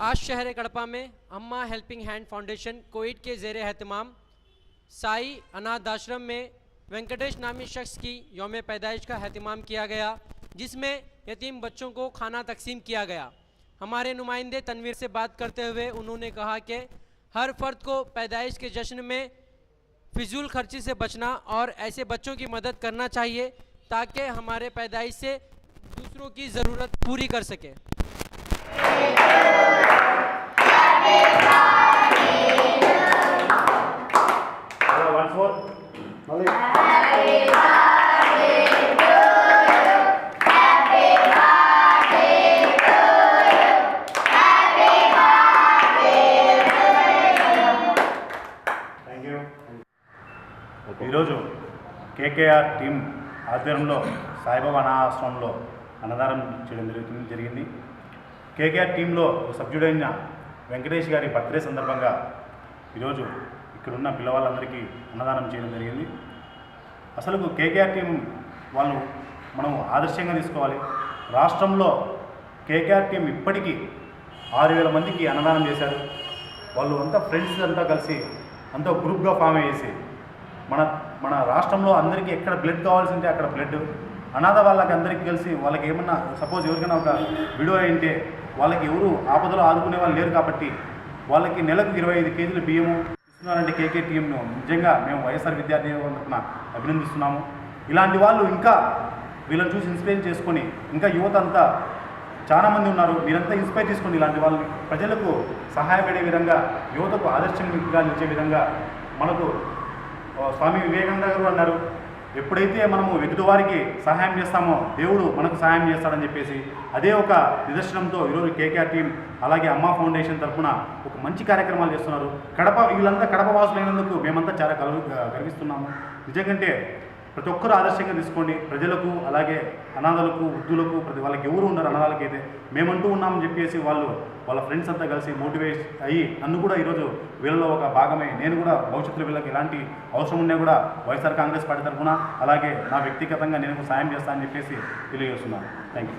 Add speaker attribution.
Speaker 1: आज शहर कड़पा में अम्मा हेल्पिंग हैंड फाउंडेशन कोविड के ज़ेर एहतमाम साई अनाथ आश्रम में वेंकटेश नामी शख्स की यौम पैदाइश का एहतमाम किया गया, जिसमें यतीम बच्चों को खाना तकसीम किया गया। हमारे नुमाइंदे तनवीर से बात करते हुए उन्होंने कहा कि हर फर्द को पैदाइश के जश्न में फिजूल खर्ची से बचना और ऐसे बच्चों की मदद करना चाहिए ताकि हमारे पैदाइश से दूसरों की ज़रूरत पूरी कर सके।
Speaker 2: ఈరోజు కేకేఆర్ టీం ఆధ్వర్యంలో సాయిబాబా అనాథాశ్రమంలో అన్నదానం చేయడం జరిగింది. కేకేఆర్ టీంలో సభ్యుడైన వెంకటేష్ గారి బర్త్డే సందర్భంగా ఈరోజు ఇక్కడున్న పిల్లవాళ్ళందరికీ అన్నదానం చేయడం జరిగింది. అసలు కేకేఆర్ టీం వాళ్ళు మనం ఆదర్శంగా తీసుకోవాలి. రాష్ట్రంలో కేకేఆర్ టీం ఇప్పటికీ 6,000 మందికి అన్నదానం చేశారు. వాళ్ళు అంతా ఫ్రెండ్స్ అంతా కలిసి అంతా గ్రూప్గా ఫామ్ అయ్యేసి మన రాష్ట్రంలో అందరికీ ఎక్కడ బ్లడ్ కావాల్సి ఉంటే అక్కడ బ్లడ్, అనాథ వాళ్ళకి అందరికీ కలిసి వాళ్ళకి ఏమన్నా సపోజ్ ఎవరికైనా ఒక వీడియో అయింటే వాళ్ళకి ఎవరు ఆపదలో ఆదుకునే వాళ్ళు లేరు కాబట్టి వాళ్ళకి నెలకు 25 కేజీలు బియ్యము ఇస్తున్నారంటే కేకే టీంను నిజంగా మేము వైఎస్ఆర్ విద్యార్థి తరఫున అభినందిస్తున్నాము. ఇలాంటి వాళ్ళు ఇంకా వీళ్ళని చూసి ఇన్స్పైర్ చేసుకొని ఇంకా యువత అంతా చాలామంది ఉన్నారు, మీరంతా ఇన్స్పైర్ చేసుకోండి. ఇలాంటి వాళ్ళని ప్రజలకు సహాయపడే విధంగా యువతకు ఆదర్శంగా నిలిచే విధంగా మనకు స్వామి వివేకానంద గారు అన్నారు, ఎప్పుడైతే మనము ఎదుటివారికి సహాయం చేస్తామో దేవుడు మనకు సహాయం చేస్తాడని చెప్పేసి అదే ఒక నిదర్శనంతో ఈరోజు కేకేఆర్ టీం అలాగే అమ్మా ఫౌండేషన్ తరఫున ఒక మంచి కార్యక్రమాలు చేస్తున్నారు. వీళ్ళంతా కడప వాసులైనందుకు మేమంతా చాలా గర్విస్తున్నాము. నిజంకంటే ప్రతి ఒక్కరూ ఆదర్శంగా తీసుకోండి. ప్రజలకు అలాగే అనాథలకు వృద్ధులకు ప్రతి వాళ్ళకి ఎవరు ఉన్నారు అనాథాలకైతే మేమంటూ ఉన్నామని చెప్పేసి వాళ్ళ ఫ్రెండ్స్ అంతా కలిసి మోటివేట్ అయ్యి నన్ను కూడా ఈరోజు వీళ్ళలో ఒక భాగమే నేను కూడా భవిష్యత్తులో వీళ్ళకి ఎలాంటి అవసరం ఉన్నా కూడా వైఎస్ఆర్ కాంగ్రెస్ పార్టీ తరఫున అలాగే నా వ్యక్తిగతంగా నేను సాయం చేస్తానని చెప్పేసి తెలియజేస్తున్నాను. Thank you.